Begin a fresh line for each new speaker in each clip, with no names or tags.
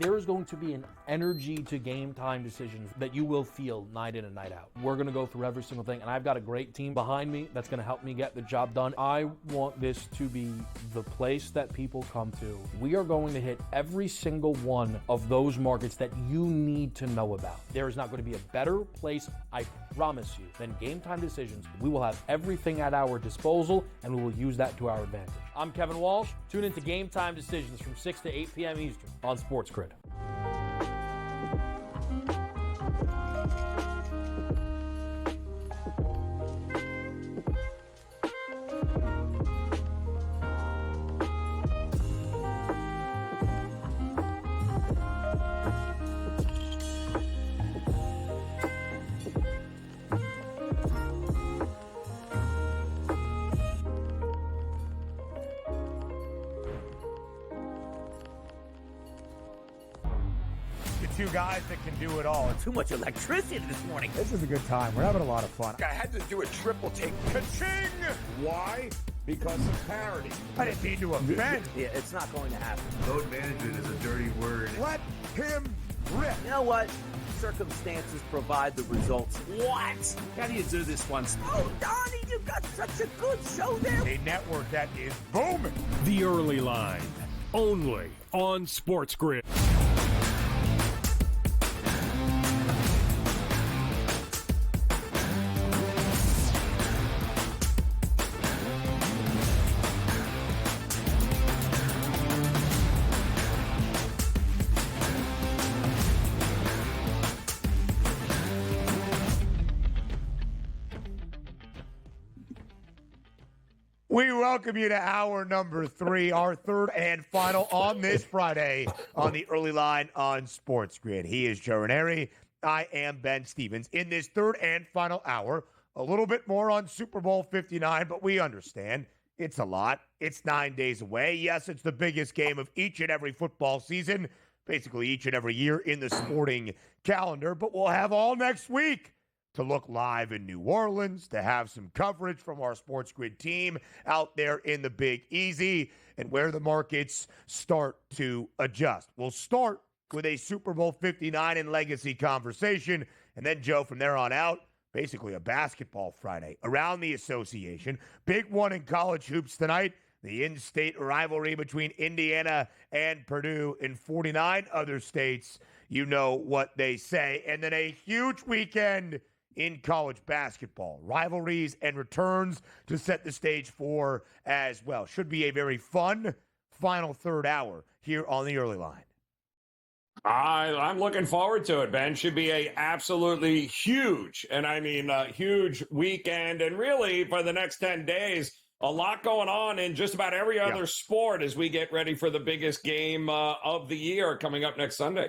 There is going to be an energy to game time decisions that you will feel night in and night out. We're going to go through every single thing, and I've got a great team behind me that's going to help me get the job done. I want this to be the place that people come to. We are going to hit every single one of those markets that you need to know about. There is not going to be a better place, I promise you, than Game Time Decisions. We will have everything at our disposal, and we will use that to our advantage. I'm Kevin Walsh. Tune into Game Time Decisions from 6 to 8 p.m. Eastern on SportsGrid.
Two guys that can do it all.
Too much electricity this morning.
This is a good time. We're having a lot of fun.
I had to do a triple take. Ka-ching! Why? Because of parity.
I didn't mean to offend.
Yeah, it's not going to happen.
Load management is a dirty word.
Let him rip.
You know what? Circumstances provide the results. What?
How do you do this once?
Oh, Donnie, you got such a good show there.
A network that is booming.
The Early Line, only on SportsGrid.
We welcome you to hour number 3, our third and final on this Friday on the Early Line on SportsGrid. He is Joe Ranieri. I am Ben Stevens. In this third and final hour, a little bit more on Super Bowl 59, but we understand it's a lot. It's 9 days away. Yes, it's the biggest game of each and every football season, basically each and every year in the sporting calendar, but we'll have all next week to look live in New Orleans, to have some coverage from our SportsGrid team out there in the Big Easy, and where the markets start to adjust. We'll start with a Super Bowl 59 and legacy conversation, and then, Joe, from there on out, basically a basketball Friday around the association. Big one in college hoops tonight, the in-state rivalry between Indiana and Purdue. In 49 other states, you know what they say. And then a huge weekend in college basketball, rivalries and returns to set the stage for as well. Should be a very fun final third hour here on the Early Line.
I'm looking forward to it, Ben. Should be a absolutely huge, and I mean huge weekend, and really for the next 10 days, a lot going on in just about every other sport as we get ready for the biggest game of the year coming up next Sunday.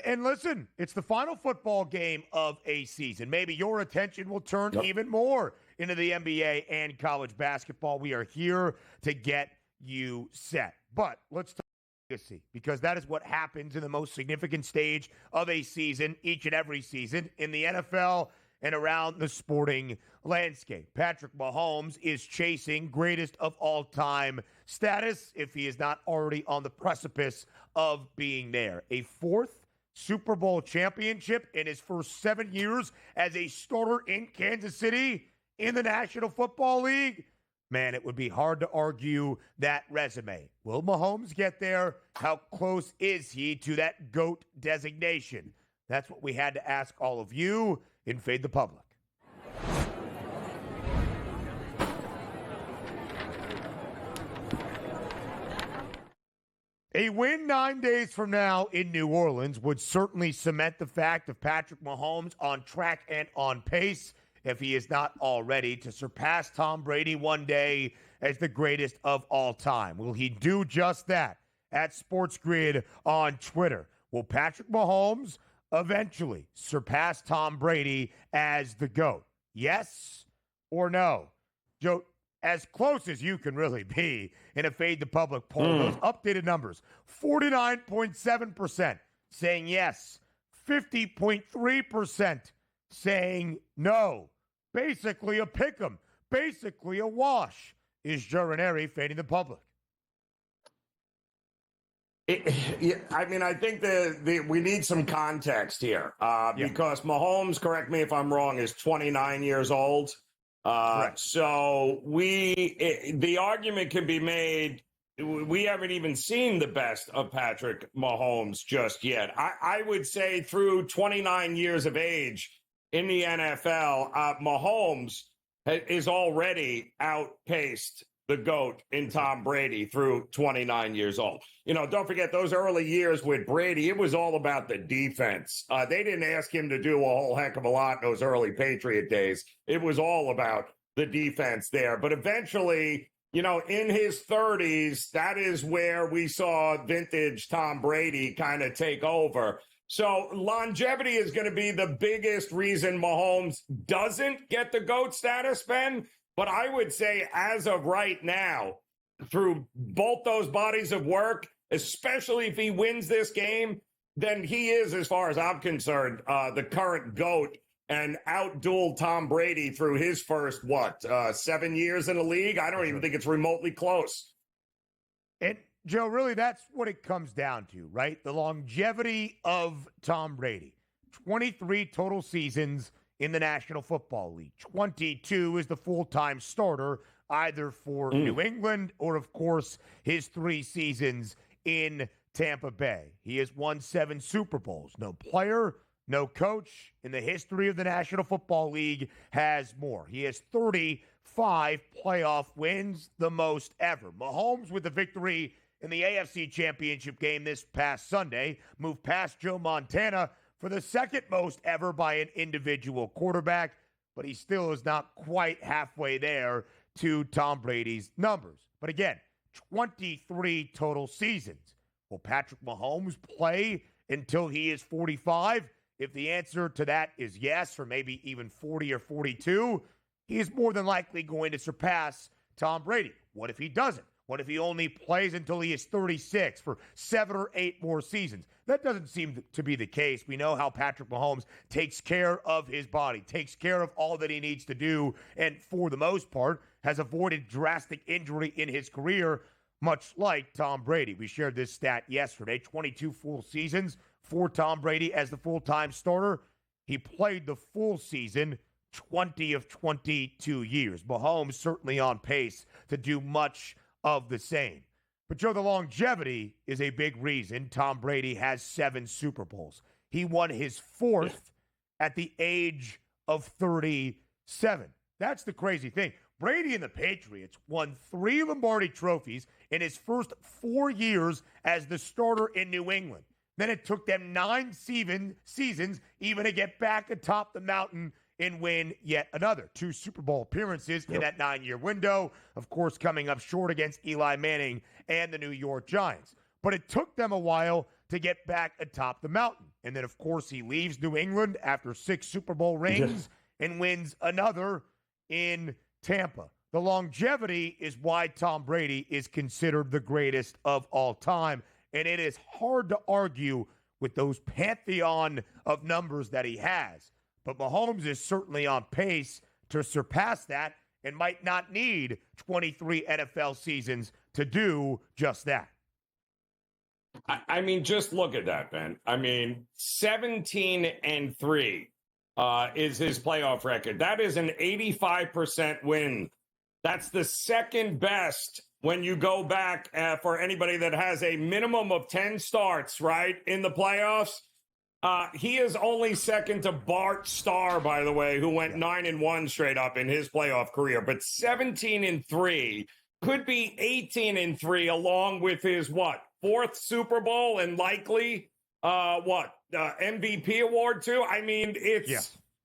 And listen, it's the final football game of a season. Maybe your attention will turn even more into the NBA and college basketball. We are here to get you set. But let's talk legacy, because that is what happens in the most significant stage of a season, each and every season, in the NFL and around the sporting landscape. Patrick Mahomes is chasing greatest of all time status, if he is not already on the precipice of being there. A fourth Super Bowl championship in his first 7 years as a starter in Kansas City in the National Football League. Man, it would be hard to argue that resume. Will Mahomes get there? How close is he to that GOAT designation? That's what we had to ask all of you in Fade the Public. A win 9 days from now in New Orleans would certainly cement the fact of Patrick Mahomes on track and on pace, if he is not already, to surpass Tom Brady one day as the greatest of all time. Will he do just that? At SportsGrid on Twitter, will Patrick Mahomes eventually surpass Tom Brady as the GOAT? Yes or no? Joe, as close as you can really be in a Fade the Public poll. Those updated numbers, 49.7% saying yes, 50.3% saying no. Basically a pick'em, basically a wash. Is Joe Ranieri fading the public?
I mean, I think we need some context here because Mahomes, correct me if I'm wrong, is 29 years old. So the argument can be made. We haven't even seen the best of Patrick Mahomes just yet. I would say through 29 years of age in the NFL, Mahomes is already outpaced the GOAT in Tom Brady through 29 years old. You know, don't forget those early years with Brady, it was all about the defense. They didn't ask him to do a whole heck of a lot in those early Patriot days. It was all about the defense there. But eventually, you know, in his 30s, that is where we saw vintage Tom Brady kind of take over. So longevity is going to be the biggest reason Mahomes doesn't get the GOAT status, Ben. But I would say as of right now, through both those bodies of work, especially if he wins this game, then he is, as far as I'm concerned, the current GOAT and outdueled Tom Brady through his first, 7 years in the league? I don't even think it's remotely close.
And, Joe, really, that's what it comes down to, right? The longevity of Tom Brady. 23 total seasons in the National Football League. 22 is the full-time starter, either for New England or, of course, his 3 seasons in Tampa Bay. He has won 7 Super Bowls. No player, no coach in the history of the National Football League has more. He has 35 playoff wins, the most ever. Mahomes, with the victory in the AFC Championship game this past Sunday, moved past Joe Montana for the second most ever by an individual quarterback, but he still is not quite halfway there to Tom Brady's numbers. But again, 23 total seasons. Will Patrick Mahomes play until he is 45? If the answer to that is yes, or maybe even 40 or 42, he is more than likely going to surpass Tom Brady. What if he doesn't? What if he only plays until he is 36 for 7 or 8 more seasons? That doesn't seem to be the case. We know how Patrick Mahomes takes care of his body, takes care of all that he needs to do, and for the most part, has avoided drastic injury in his career, much like Tom Brady. We shared this stat yesterday, 22 full seasons for Tom Brady as the full-time starter. He played the full season 20 of 22 years. Mahomes certainly on pace to do much of the same. But, Joe, the longevity is a big reason Tom Brady has 7 Super Bowls. He won his 4th at the age of 37. That's the crazy thing. Brady and the Patriots won 3 Lombardi trophies in his first 4 years as the starter in New England. Then it took them 9 seasons even to get back atop the mountain and win yet another 2 Super Bowl appearances in that 9-year window, of course, coming up short against Eli Manning and the New York Giants. But it took them a while to get back atop the mountain. And then, of course, he leaves New England after 6 Super Bowl rings and wins another in Tampa. The longevity is why Tom Brady is considered the greatest of all time. And it is hard to argue with those pantheon of numbers that he has. But Mahomes is certainly on pace to surpass that and might not need 23 NFL seasons to do just that.
I mean, just look at that, Ben. I mean, 17-3 is his playoff record. That is an 85% win. That's the second best when you go back for anybody that has a minimum of 10 starts, right, in the playoffs. He is only second to Bart Starr, by the way, who went 9-1 straight up in his playoff career. But 17-3 could be 18-3, along with his 4th Super Bowl and likely MVP award too. I mean,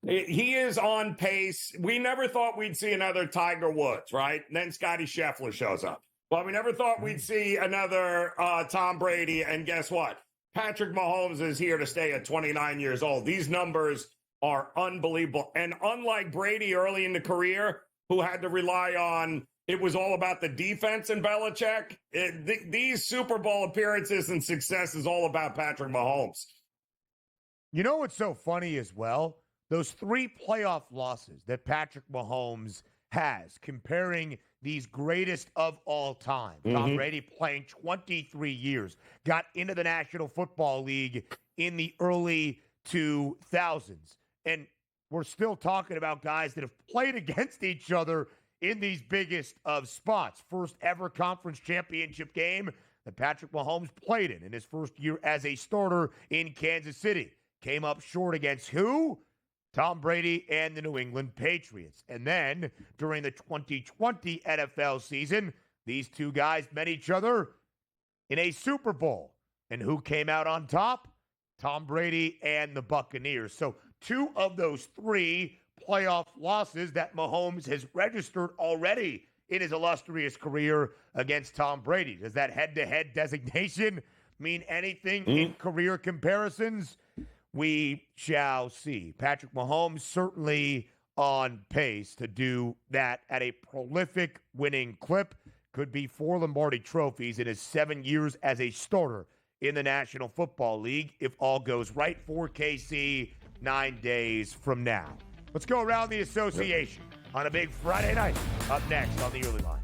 he is on pace. We never thought we'd see another Tiger Woods, right? And then Scotty Scheffler shows up. But we never thought we'd see another Tom Brady. And guess what? Patrick Mahomes is here to stay at 29 years old. These numbers are unbelievable. And unlike Brady early in the career, who had to rely on, it was all about the defense in Belichick, these Super Bowl appearances and success is all about Patrick Mahomes.
You know what's so funny as well? Those 3 playoff losses that Patrick Mahomes has, comparing these greatest of all time. Tom Brady playing 23 years, got into the National Football League in the early 2000s. And we're still talking about guys that have played against each other in these biggest of spots. First ever conference championship game that Patrick Mahomes played in his first year as a starter in Kansas City. Came up short against who? Tom Brady and the New England Patriots. And then during the 2020 NFL season, these two guys met each other in a Super Bowl. And who came out on top? Tom Brady and the Buccaneers. So two of those three playoff losses that Mahomes has registered already in his illustrious career against Tom Brady. Does that head-to-head designation mean anything in career comparisons? We shall see. Patrick Mahomes certainly on pace to do that at a prolific winning clip. Could be 4 Lombardi trophies in his 7 years as a starter in the National Football League if all goes right for KC 9 days from now. Let's go around the association on a big Friday night. Up next on the early line.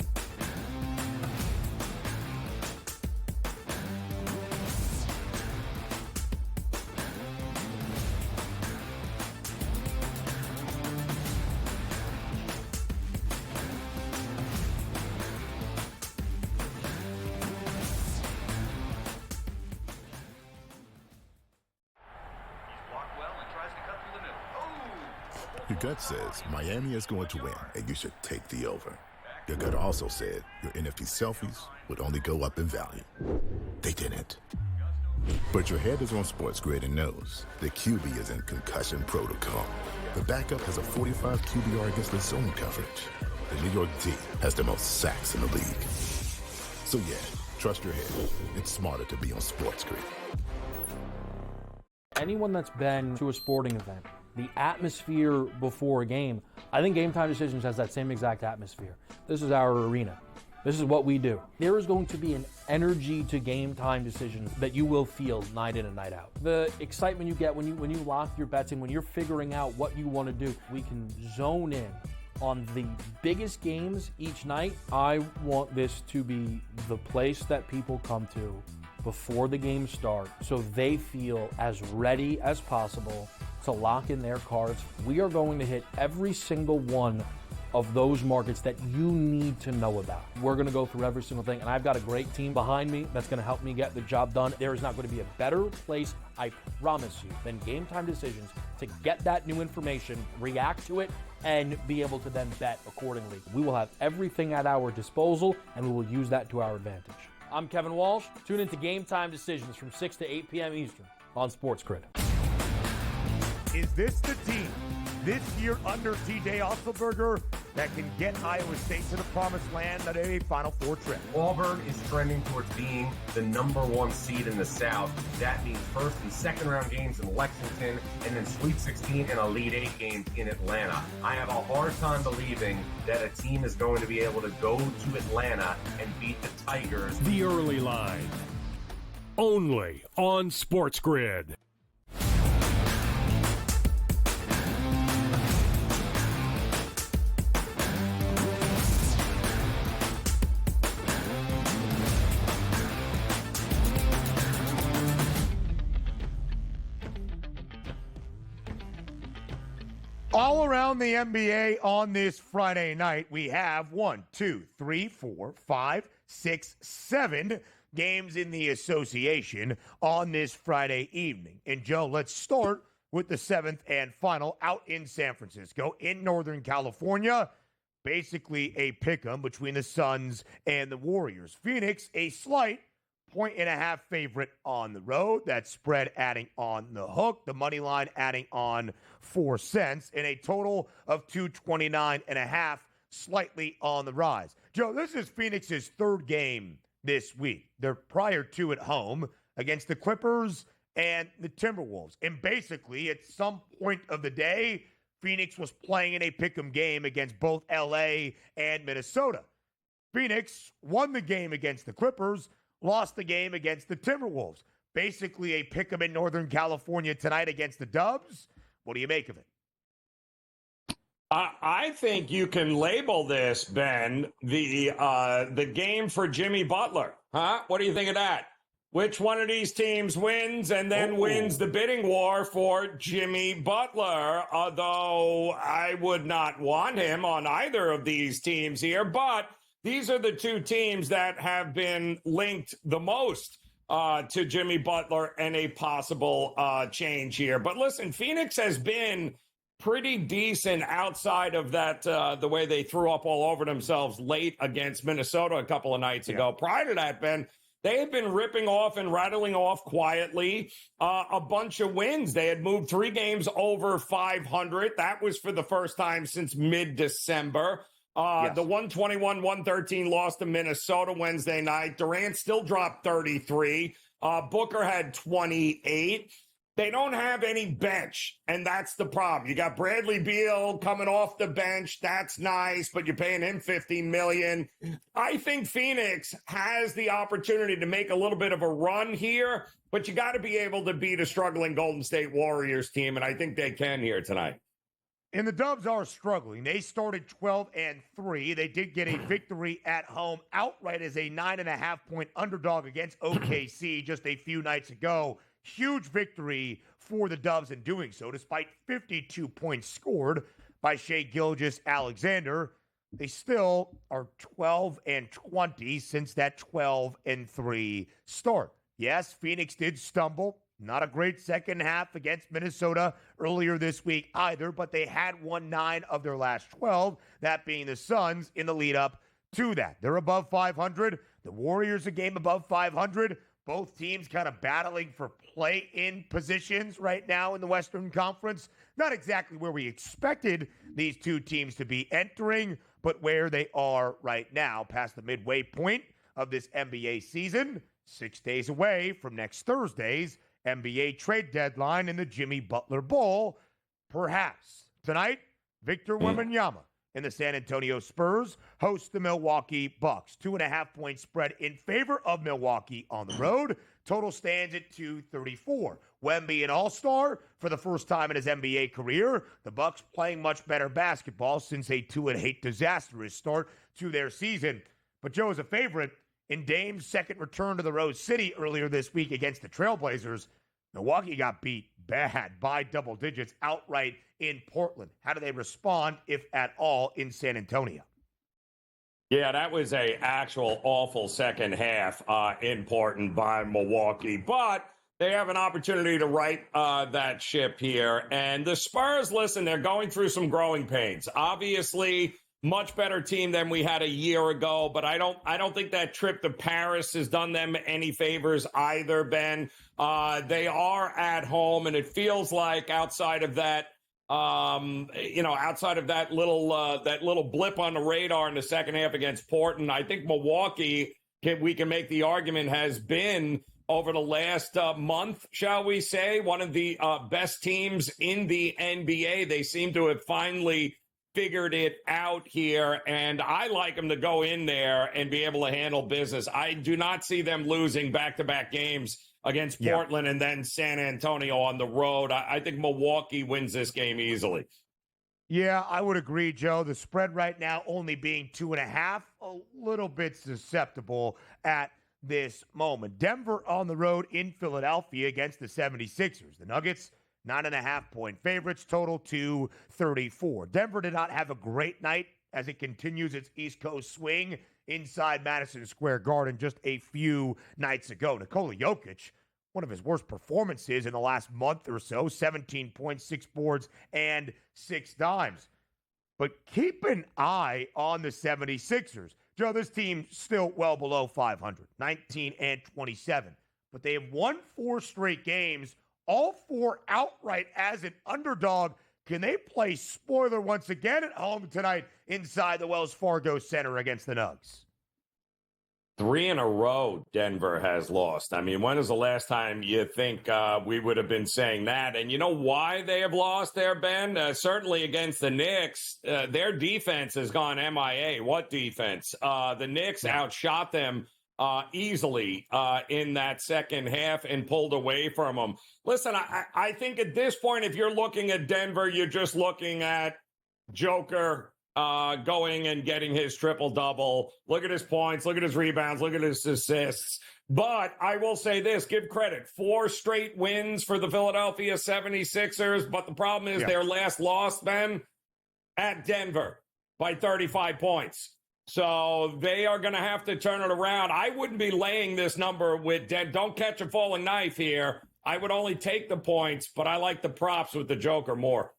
Your gut says Miami is going to win, and you should take the over. Your gut also said your NFT selfies would only go up in value. They didn't. But your head is on SportsGrid and knows the QB is in concussion protocol. The backup has a 45 QBR against the zone coverage. The New York D has the most sacks in the league. So yeah, trust your head. It's smarter to be on SportsGrid.
Anyone that's been to a sporting event, the atmosphere before a game, I think Game Time Decisions has that same exact atmosphere. This is our arena. This is what we do. There is going to be an energy to Game Time Decisions that you will feel night in and night out. The excitement you get when you lock your bets in, when you're figuring out what you want to do, we can zone in on the biggest games each night. I want this to be the place that people come to before the game starts so they feel as ready as possible to lock in their cards. We are going to hit every single one of those markets that you need to know about. We're going to go through every single thing, and I've got a great team behind me that's going to help me get the job done. There is not going to be a better place, I promise you, than Game Time Decisions to get that new information, react to it, and be able to then bet accordingly. We will have everything at our disposal, and we will use that to our advantage. I'm Kevin Walsh. Tune into Game Time Decisions from 6 to 8 p.m. Eastern on SportsGrid.
Is this the team this year under TJ Otzelberger that can get Iowa State to the promised land at a Final Four trip?
Auburn is trending towards being the number 1 seed in the South. That means first and second round games in Lexington, and then Sweet 16 and Elite 8 games in Atlanta. I have a hard time believing that a team is going to be able to go to Atlanta and beat the Tigers.
The Early Line. Only on SportsGrid.
All around the NBA on this Friday night, we have 1, 2, 3, 4, 5, 6, 7 games in the association on this Friday evening. And Joe, let's start with the 7th and final out in San Francisco in Northern California. Basically a pick'em between the Suns and the Warriors. Phoenix, a slight 1.5 favorite on the road. That spread adding on the hook. The money line adding on 4 cents in a total of 229.5, slightly on the rise. Joe, this is Phoenix's third game this week. They're prior to at home against the Clippers and the Timberwolves. And basically, at some point of the day, Phoenix was playing in a pick'em game against both LA and Minnesota. Phoenix won the game against the Clippers, lost the game against the Timberwolves. Basically a pick'em in Northern California tonight against the Dubs. What do you make of it?
I think you can label this, Ben, the game for Jimmy Butler. Huh? What do you think of that? Which one of these teams wins and then wins the bidding war for Jimmy Butler? Although I would not want him on either of these teams here, but these are the two teams that have been linked the most to Jimmy Butler and a possible change here. But listen, Phoenix has been pretty decent outside of that, the way they threw up all over themselves late against Minnesota a couple of nights ago. Prior to that, Ben, they had been ripping off and rattling off quietly a bunch of wins. They had moved 3 games over 500. That was for the first time since mid-December. The 121-113 loss to Minnesota Wednesday night. Durant still dropped 33. Booker had 28. They don't have any bench, and that's the problem. You got Bradley Beal coming off the bench. That's nice, but you're paying him $50 million. I think Phoenix has the opportunity to make a little bit of a run here, but you got to be able to beat a struggling Golden State Warriors team, and I think they can here tonight.
And the Dubs are struggling. They started 12-3. They did get a victory at home outright as a 9.5-point underdog against OKC just a few nights ago. Huge victory for the Dubs in doing so, despite 52 points scored by Shai Gilgeous-Alexander. They still are 12-20 since that 12-3 start. Yes, Phoenix did stumble. Not a great second half against Minnesota earlier this week either, but they had won 9 of their last 12, that being the Suns in the lead up to that. They're above 500. The Warriors a game above 500. Both teams kind of battling for play-in positions right now in the Western Conference. Not exactly where we expected these two teams to be entering, but where they are right now, past the midway point of this NBA season, 6 days away from next Thursday's NBA trade deadline in the Jimmy Butler Bowl. Perhaps tonight, Victor Wembanyama and the San Antonio Spurs host the Milwaukee Bucks. 2.5-point spread in favor of Milwaukee on the road. Total stands at 234. Wemby, an all-star for the first time in his NBA career. The Bucks playing much better basketball since a 2-8 disastrous start to their season. But Joe is a favorite in Dame's second return to the Rose City earlier this week against the Trailblazers. Milwaukee got beat bad by double digits outright in Portland. How do they respond, if at all, in San Antonio?
Yeah, that was a actual awful second half important by Milwaukee. But they have an opportunity to right that ship here. And the Spurs, listen, they're going through some growing pains. Obviously, much better team than we had a year ago, but I don't think that trip to Paris has done them any favors either, Ben. They are at home, and it feels like outside of that, outside of that little blip on the radar in the second half against Portland, I think Milwaukee, we can make the argument, has been over the last month, shall we say, one of the best teams in the NBA. They seem to have finally figured it out here, and I like them to go in there and be able to handle business. I do not see them losing back-to-back games against Portland and then San Antonio on the road. I think Milwaukee wins this game easily.
Yeah, I would agree, Joe. The spread right now only being 2.5, a little bit susceptible at this moment. Denver on the road in Philadelphia against the 76ers. The Nuggets, 9.5-point favorites, total 234. Denver did not have a great night as it continues its East Coast swing inside Madison Square Garden just a few nights ago. Nikola Jokic, one of his worst performances in the last month or so, 17 points, 6 boards, and 6 dimes. But keep an eye on the 76ers. Joe, this team still well below 500, 19-27. But they have won 4 straight games, all 4 outright as an underdog. Can they play spoiler once again at home tonight inside the Wells Fargo Center against the Nugs?
3 in a row Denver has lost. I mean, when is the last time you think we would have been saying that? And you know why they have lost there, Ben? Certainly against the Knicks, their defense has gone MIA. What defense? The Knicks outshot them easily in that second half and pulled away from them. Listen, I think at this point, if you're looking at Denver, you're just looking at Joker going and getting his triple-double. Look at his points. Look at his rebounds. Look at his assists. But I will say this, give credit. 4 straight wins for the Philadelphia 76ers. But the problem is their last loss, Ben, at Denver by 35 points. So they are going to have to turn it around. I wouldn't be laying this number with don't catch a falling knife here. I would only take the points, but I like the props with the Joker more.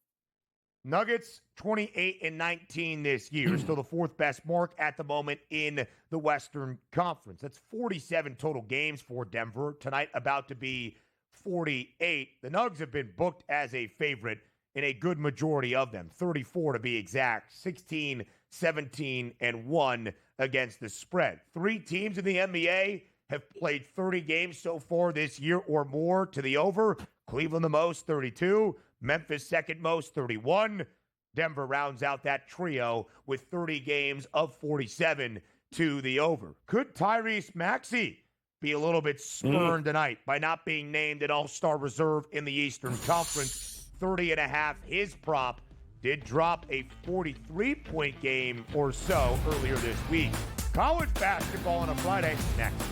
Nuggets 28-19 this year, still the 4th best mark at the moment in the Western Conference. That's 47 total games for Denver. Tonight about to be 48. The Nugs have been booked as a favorite in a good majority of them, 34 to be exact, 16, 17, and 1 against the spread. 3 teams in the NBA have played 30 games so far this year or more to the over. Cleveland the most, 32. Memphis second most, 31. Denver rounds out that trio with 30 games of 47 to the over. Could Tyrese Maxey be a little bit spurned tonight by not being named an all-star reserve in the Eastern Conference? 30.5, his prop did drop a 43-point game or so earlier this week. College basketball on a Friday next.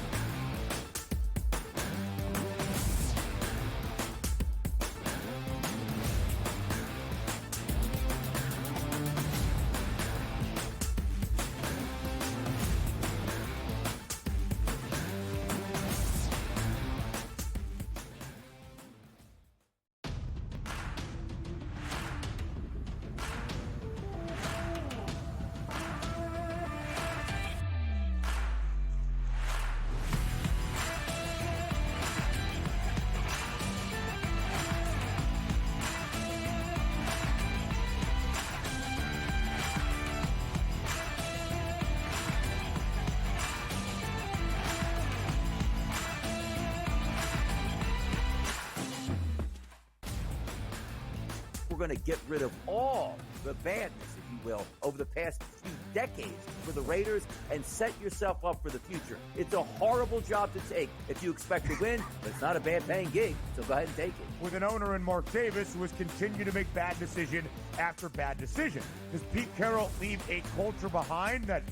Going to get rid of all the badness, if you will, over the past few decades for the Raiders and set yourself up for the future. It's a horrible job to take if you expect to win, but it's not a bad paying gig, so go ahead and take it.
With an owner in Mark Davis who has continued to make bad decision after bad decision. Does Pete Carroll leave a culture behind that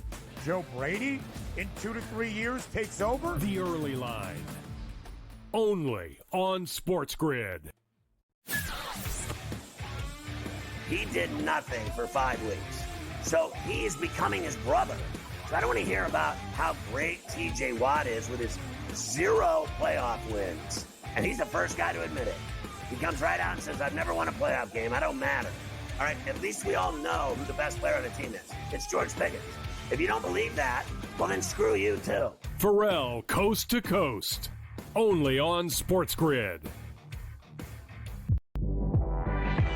Joe Brady in 2 to 3 years takes over?
The Early Line. Only on SportsGrid.
He did nothing for 5 weeks. So he's becoming his brother. So I don't want to hear about how great TJ Watt is with his 0 playoff wins. And he's the first guy to admit it. He comes right out and says, I've never won a playoff game. I don't matter. All right, at least we all know who the best player on the team is. It's George Pickens. If you don't believe that, well, then screw you too.
Pharrell, Coast to Coast. Only on SportsGrid.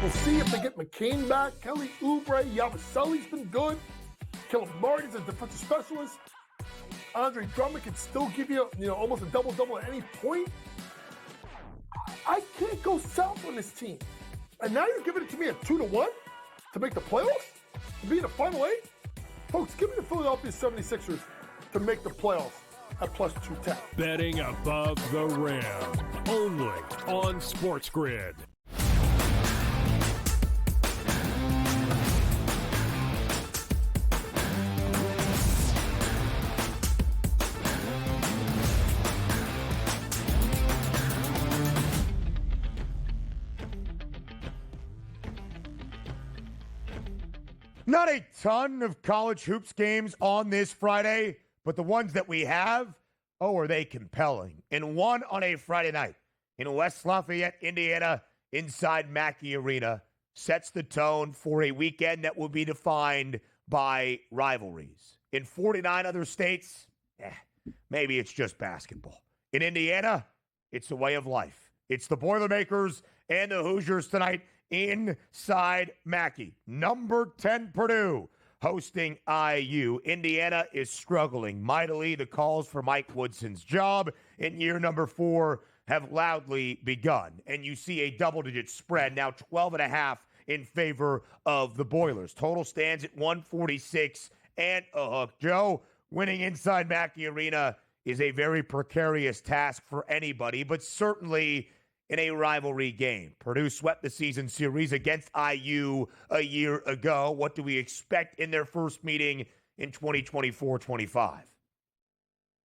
We'll see if they get McCain back. Kelly Oubre, Yabusele's been good. Caleb Martin's a defensive specialist. Andre Drummond can still give you, almost a double-double at any point. I can't go south on this team. And now you're giving it to me at 2-1 to make the playoffs? To be in the Final 8? Folks, give me the Philadelphia 76ers to make the playoffs at plus 210.
Betting above the rim. Only on SportsGrid.
Not a ton of college hoops games on this Friday, but the ones that we have, are they compelling. And one on a Friday night in West Lafayette, Indiana, inside Mackey Arena, sets the tone for a weekend that will be defined by rivalries. In 49 other states, maybe it's just basketball. In Indiana, it's a way of life. It's the Boilermakers and the Hoosiers tonight inside Mackey. Number 10 Purdue hosting IU. Indiana is struggling mightily. The calls for Mike Woodson's job in year number 4 have loudly begun. And you see a double-digit spread, now 12.5 in favor of the Boilers. Total stands at 146 and a hook. Joe, winning inside Mackey Arena is a very precarious task for anybody, but certainly in a rivalry game. Purdue swept the season series against IU a year ago. What do we expect in their first meeting in 2024-25?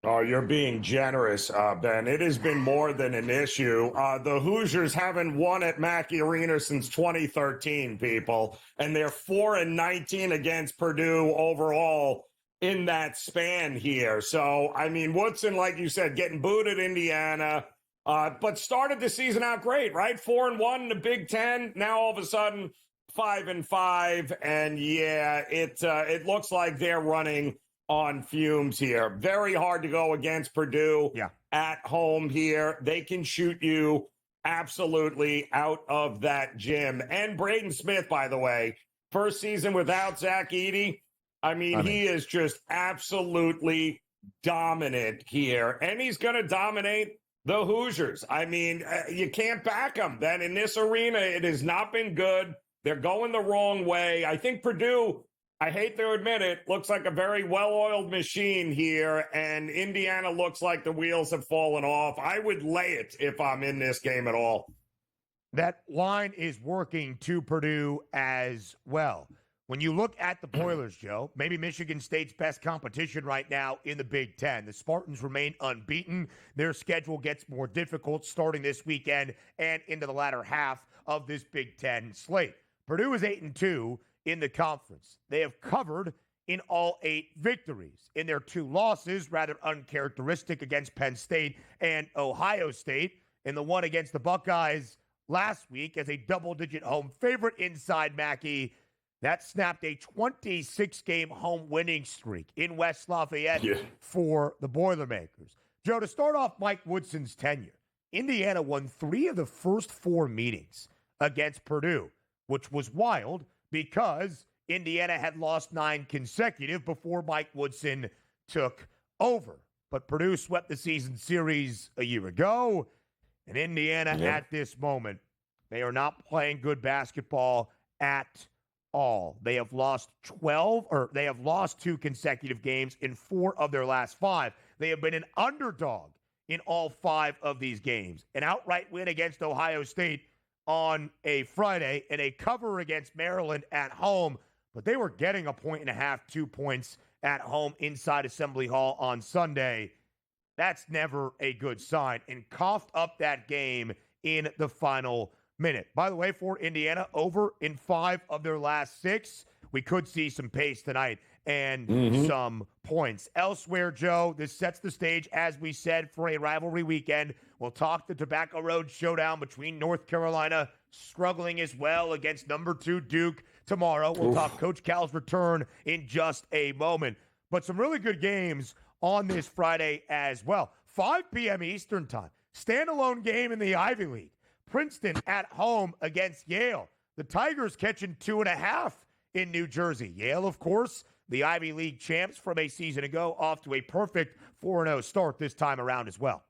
Oh, you're being generous, Ben. It has been more than an issue. The Hoosiers haven't won at Mackey Arena since 2013, people, and they're 4-19 against Purdue overall in that span here. So, I mean, Woodson, like you said, getting booed at Indiana, but started the season out great, right? 4-1 in the Big Ten. Now all of a sudden, 5-5, and yeah, it looks like they're running on fumes here. Very hard to go against Purdue at home here. They can shoot you absolutely out of that gym. And Braden Smith, by the way, first season without Zach Edey. I mean, he is just absolutely dominant here. And he's going to dominate the Hoosiers. I mean, you can't back them. Then in this arena, it has not been good. They're going the wrong way. I think Purdue, I hate to admit it, looks like a very well-oiled machine here, and Indiana looks like the wheels have fallen off. I would lay it if I'm in this game at all.
That line is working to Purdue as well. When you look at the Boilers, Joe, maybe Michigan State's best competition right now in the Big Ten. The Spartans remain unbeaten. Their schedule gets more difficult starting this weekend and into the latter half of this Big Ten slate. Purdue is 8-2 in the conference. They have covered in all 8 victories. In their 2 losses, rather uncharacteristic against Penn State and Ohio State, and the one against the Buckeyes last week as a double-digit home favorite inside Mackey, that snapped a 26-game home winning streak in West Lafayette for the Boilermakers. Joe, to start off Mike Woodson's tenure, Indiana won 3 of the first 4 meetings against Purdue, which was wild because Indiana had lost 9 consecutive before Mike Woodson took over. But Purdue swept the season series a year ago, and Indiana at this moment, they are not playing good basketball at all. They have lost 2 consecutive games in 4 of their last 5. They have been an underdog in all 5 of these games. An outright win against Ohio State on a Friday and a cover against Maryland at home, but they were getting 1.5, 2 points at home inside Assembly Hall on Sunday. That's never a good sign, and coughed up that game in the final minute. By the way, for Indiana, over in 5 of their last 6. We could see some pace tonight and some points. Elsewhere, Joe, this sets the stage, as we said, for a rivalry weekend. We'll talk the Tobacco Road showdown between North Carolina, struggling as well against number 2 Duke tomorrow. We'll talk Coach Cal's return in just a moment. But some really good games on this Friday as well. 5 p.m. Eastern time. Standalone game in the Ivy League. Princeton at home against Yale. The Tigers catching 2.5 in New Jersey. Yale, of course, the Ivy League champs from a season ago, off to a perfect 4-0 start this time around as well.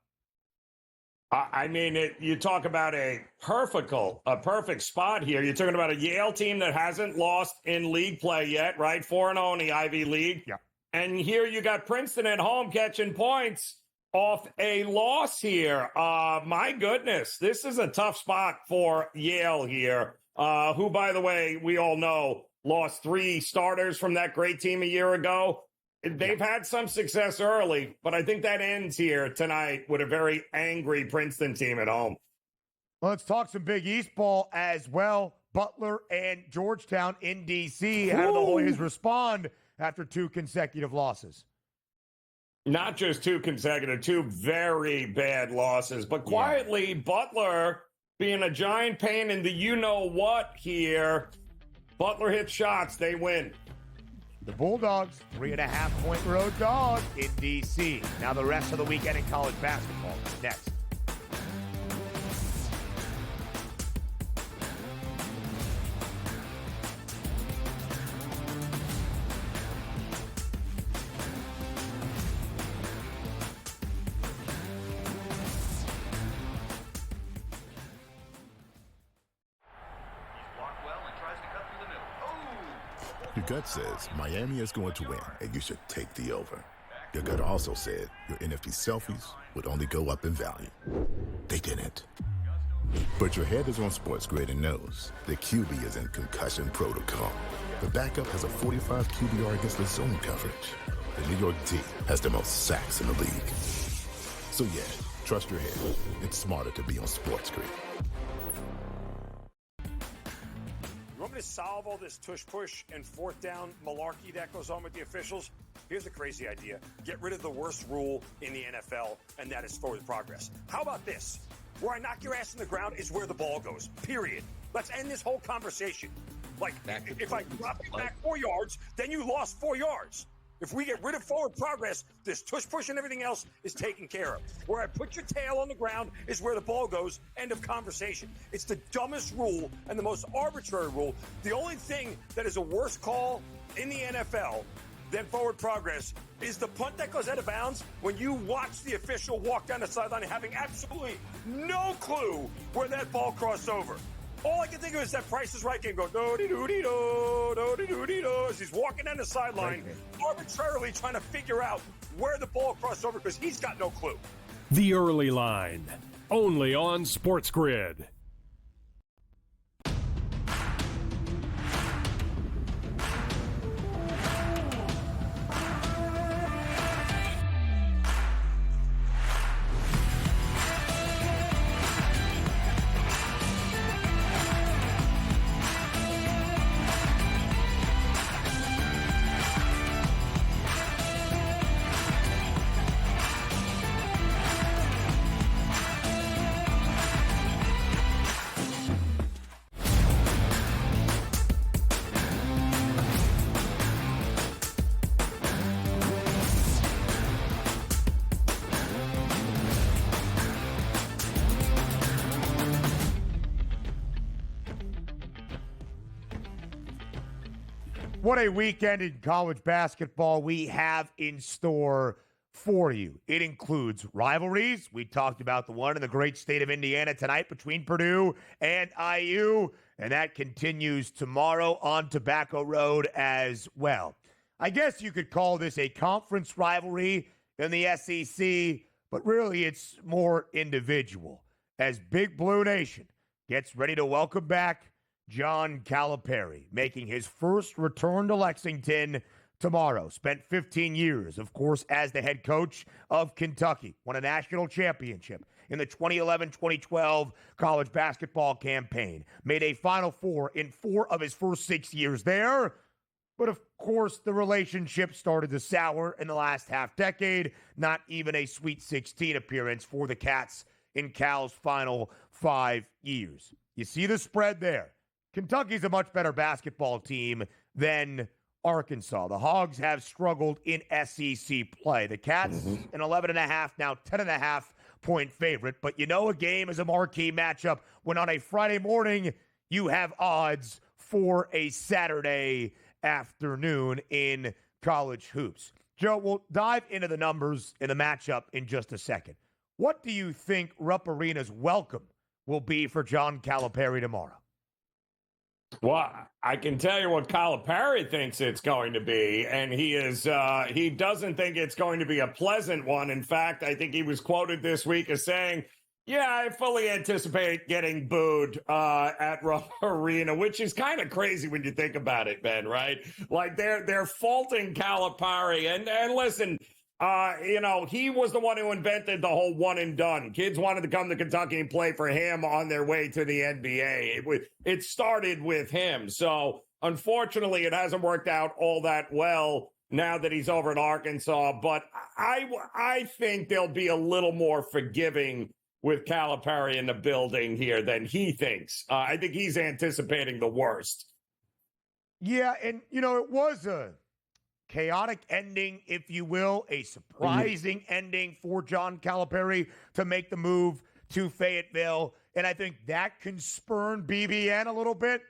I mean, you talk about a perfect spot here. You're talking about a Yale team that hasn't lost in league play yet, right? 4-0 in the Ivy League.
Yeah.
And here you got Princeton at home catching points off a loss here. My goodness, this is a tough spot for Yale here, who, by the way, we all know lost 3 starters from that great team a year ago. They've had some success early, but I think that ends here tonight with a very angry Princeton team at home.
Well, let's talk some Big East ball as well. Butler and Georgetown in D.C. How do the Hoyas respond after 2 consecutive losses?
Not just 2 consecutive, 2 very bad losses, but quietly, Butler being a giant pain in the you-know-what here. Butler hits shots, they win.
The Bulldogs, 3.5-point road dog in D.C. Now the rest of the weekend in college basketball. Next.
Your gut says Miami is going to win, and you should take the over. Your gut also said your NFT selfies would only go up in value. They didn't. But your head is on SportsGrid and knows the QB is in concussion protocol. The backup has a 45 QBR against the zone coverage. The New York D has the most sacks in the league. So yeah, trust your head. It's smarter to be on SportsGrid.
You want me to solve all this tush-push and fourth down malarkey that goes on with the officials? Here's a crazy idea. Get rid of the worst rule in the NFL, and that is forward progress. How about this? Where I knock your ass in the ground is where the ball goes, period. Let's end this whole conversation. Like, if I drop you back 4 yards, then you lost 4 yards. If we get rid of forward progress, this tush-push and everything else is taken care of. Where I put your tail on the ground is where the ball goes, end of conversation. It's the dumbest rule and the most arbitrary rule. The only thing that is a worse call in the NFL than forward progress is the punt that goes out of bounds when you watch the official walk down the sideline having absolutely no clue where that ball crossed over. All I can think of is that Price is Right game going do-de-do-de-do, do-de-do-de-do, as he's walking down the sideline, arbitrarily trying to figure out where the ball crossed over because he's got no clue.
The Early Line, only on SportsGrid.
What a weekend in college basketball we have in store for you. It includes rivalries. We talked about the one in the great state of Indiana tonight between Purdue and IU, and that continues tomorrow on Tobacco Road as well. I guess you could call this a conference rivalry in the SEC, but really it's more individual as Big Blue Nation gets ready to welcome back John Calipari, making his first return to Lexington tomorrow. Spent 15 years, of course, as the head coach of Kentucky. Won a national championship in the 2011-2012 college basketball campaign. Made a Final Four in 4 of his first 6 years there. But, of course, the relationship started to sour in the last half-decade. Not even a Sweet 16 appearance for the Cats in Cal's final 5 years. You see the spread there. Kentucky's a much better basketball team than Arkansas. The Hogs have struggled in SEC play. The Cats, an 11.5, now 10.5 point favorite. But you know a game is a marquee matchup when on a Friday morning you have odds for a Saturday afternoon in college hoops. Joe, we'll dive into the numbers in the matchup in just a second. What do you think Rupp Arena's welcome will be for John Calipari tomorrow?
Well, I can tell you what Calipari thinks it's going to be, and he doesn't think it's going to be a pleasant one. In fact, I think he was quoted this week as saying, yeah, I fully anticipate getting booed at Rupp Arena, which is kind of crazy when you think about it, Ben, right? Like they're faulting Calipari. And listen, he was the one who invented the whole one and done. Kids wanted to come to Kentucky and play for him on their way to the NBA. It started with him. So unfortunately, it hasn't worked out all that well now that he's over in Arkansas. But I think they'll be a little more forgiving with Calipari in the building here than he thinks. I think he's anticipating the worst.
Yeah, and, it was a chaotic ending, if you will, a surprising ending for John Calipari to make the move to Fayetteville. And I think that can spurn BBN a little bit.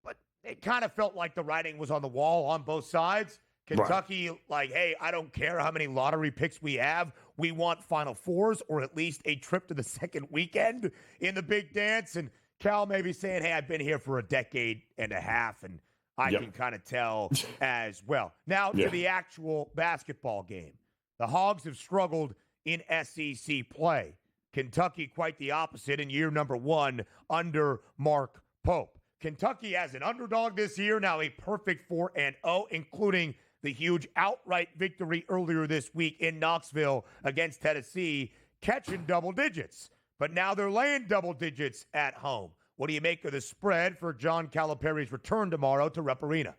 But it kind of felt like the writing was on the wall on both sides. Kentucky, like, hey, I don't care how many lottery picks we have. We want Final Fours or at least a trip to the second weekend in the big dance. And Cal may be saying, hey, I've been here for a decade and a half, and I can kind of tell as well. Now to the actual basketball game. The Hogs have struggled in SEC play. Kentucky quite the opposite in year number 1 under Mark Pope. Kentucky as an underdog this year, now a perfect 4-0, including the huge outright victory earlier this week in Knoxville against Tennessee, catching double digits. But now they're laying double digits at home. What do you make of the spread for John Calipari's return tomorrow to Rupp Arena?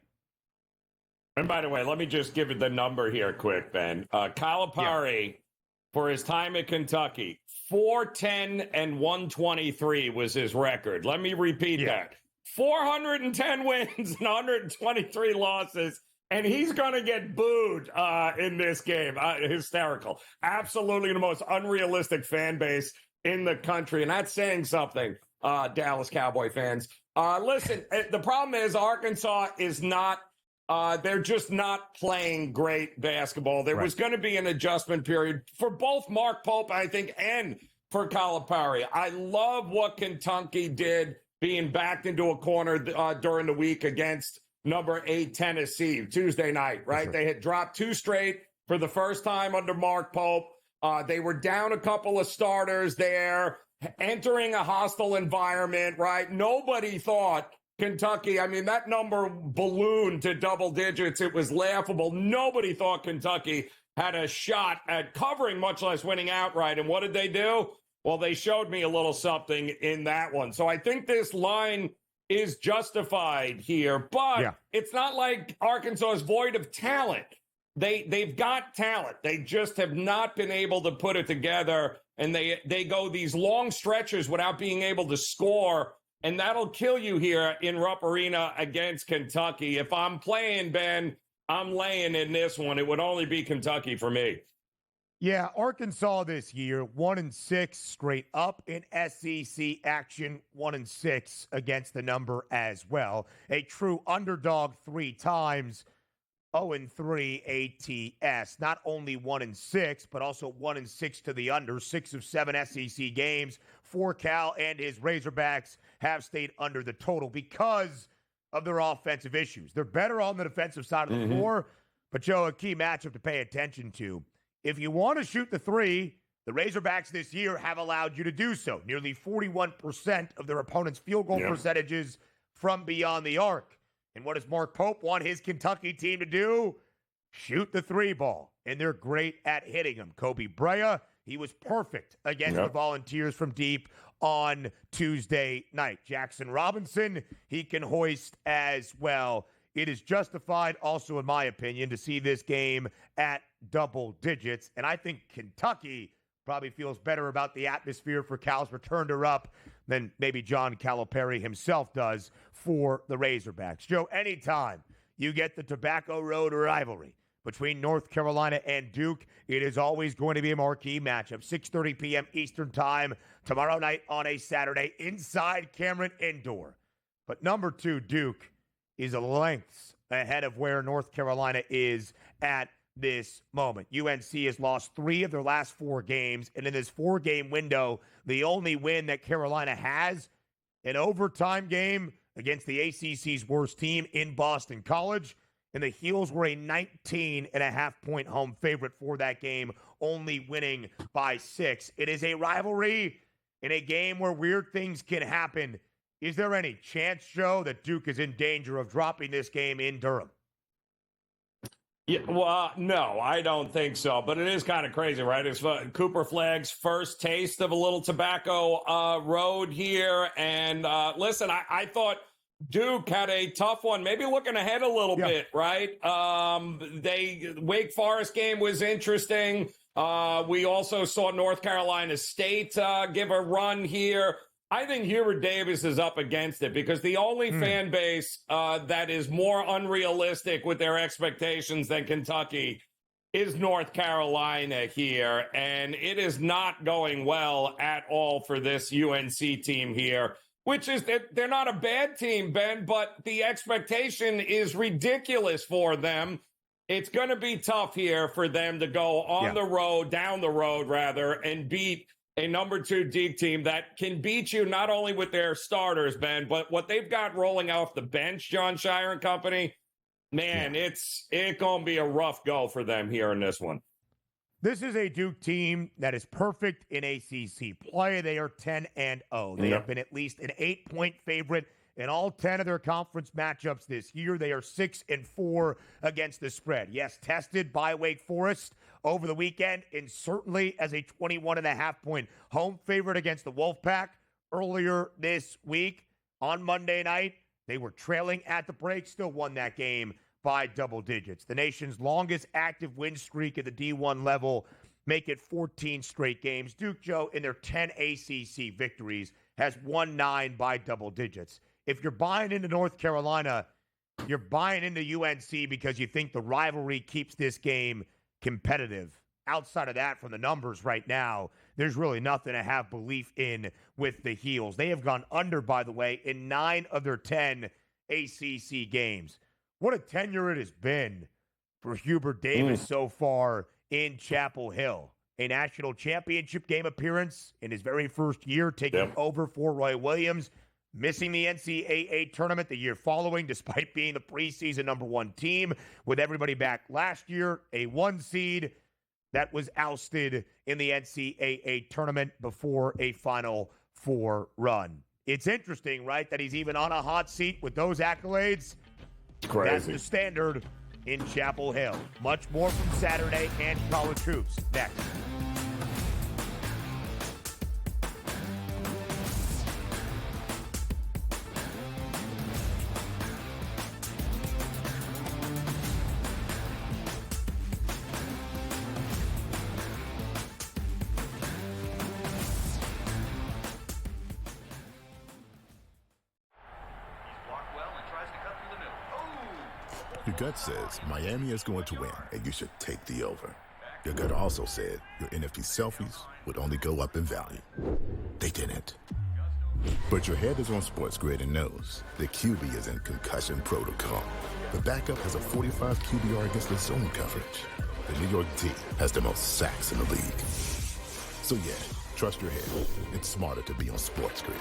And by the way, let me just give it the number here quick, Ben. Calipari, for his time at Kentucky, 410 and 123 was his record. Let me repeat that. 410 wins and 123 losses, and he's going to get booed in this game. Hysterical. Absolutely the most unrealistic fan base in the country, and that's saying something, Dallas Cowboy fans. Listen, the problem is Arkansas is not they're just not playing great basketball. There was going to be an adjustment period for both Mark Pope, I think, and for Calipari. I love what Kentucky did being backed into a corner during the week against number 8 Tennessee Tuesday night, right? Sure. They had dropped 2 straight for the first time under Mark Pope. They were down a couple of starters there, entering a hostile environment, right? Nobody thought Kentucky, I mean, that number ballooned to double digits. It was laughable. Nobody thought Kentucky had a shot at covering, much less winning outright. And what did they do? Well, they showed me a little something in that one. So I think this line is justified here, but it's not like Arkansas is void of talent. They've got talent. They just have not been able to put it together, and they go these long stretches without being able to score. And that'll kill you here in Rupp Arena against Kentucky. If I'm playing, Ben, I'm laying in this one. It would only be Kentucky for me.
Yeah, Arkansas this year, 1-6 straight up in SEC action, 1-6 against the number as well. A true underdog 3 times, 0-3 ATS. Not only 1-6, but also 1-6 to the under. 6 of 7 SEC games for Cal and his Razorbacks have stayed under the total because of their offensive issues. They're better on the defensive side of the floor, but Joe, a key matchup to pay attention to. If you want to shoot the 3, the Razorbacks this year have allowed you to do so. Nearly 41% of their opponents' field goal percentages from beyond the arc. And what does Mark Pope want his Kentucky team to do? Shoot the 3 ball. And they're great at hitting them. Kobe Brea, he was perfect against the Volunteers from deep on Tuesday night. Jackson Robinson, he can hoist as well. It is justified also, in my opinion, to see this game at double digits. And I think Kentucky probably feels better about the atmosphere for Cal's return to Rupp than maybe John Calipari himself does for the Razorbacks. Joe, anytime you get the Tobacco Road rivalry between North Carolina and Duke, it is always going to be a marquee matchup. 6:30 p.m. Eastern time tomorrow night on a Saturday inside Cameron Indoor. But number 2, Duke, is a lengths ahead of where North Carolina is at this moment. UNC has lost 3 of their last 4 games, and in this 4-game window, the only win that Carolina has, an overtime game against the ACC's worst team in Boston College, and the Heels were a 19.5-point home favorite for that game, only winning by 6. It is a rivalry in a game where weird things can happen. Is there any chance, Joe, that Duke is in danger of dropping this game in Durham?
Yeah, well, no, I don't think so. But it is kind of crazy, right? It's Cooper Flagg's first taste of a little Tobacco Road here. And listen, I thought Duke had a tough one, maybe looking ahead a little bit, right? Wake Forest game was interesting. We also saw North Carolina State give a run here. I think Hubert Davis is up against it because the only fan base that is more unrealistic with their expectations than Kentucky is North Carolina here. And it is not going well at all for this UNC team here, which is they're not a bad team, Ben, but the expectation is ridiculous for them. It's going to be tough here for them to go on the road, down the road rather, and beat a number 2 Deke team that can beat you not only with their starters, Ben, but what they've got rolling off the bench, John Shire and company, man, it's going to be a rough go for them here in this one.
This is a Duke team that is perfect in ACC play. They are 10-0. They have been at least an 8-point favorite in all 10 of their conference matchups this year. They are 6-4 against the spread. Yes, tested by Wake Forest over the weekend, and certainly as a 21.5-point home favorite against the Wolfpack earlier this week. On Monday night, they were trailing at the break, still won that game by double digits. The nation's longest active win streak at the D1 level, make it 14 straight games. Duke, Joe, in their 10 ACC victories, has won 9 by double digits. If you're buying into North Carolina, you're buying into UNC because you think the rivalry keeps this game competitive. Outside of that, from the numbers right now, there's really nothing to have belief in with the Heels. They have gone under, by the way, in 9 of their 10 ACC games. What a tenure it has been for Hubert Davis so far in Chapel Hill. A national championship game appearance in his very first year, taking over for Roy Williams, missing the NCAA tournament the year following, despite being the preseason number 1 team, with everybody back last year, a 1 seed that was ousted in the NCAA tournament before a Final Four run. It's interesting, right, that he's even on a hot seat with those accolades.
Crazy.
That's the standard in Chapel Hill. Much more from Saturday and college hoops next.
Your gut says Miami is going to win, and you should take the over. Your gut also said your NFT selfies would only go up in value. They didn't. But your head is on SportsGrid and knows the QB is in concussion protocol. The backup has a 45 QBR against the zone coverage. The New York D has the most sacks in the league. So yeah, trust your head. It's smarter to be on SportsGrid.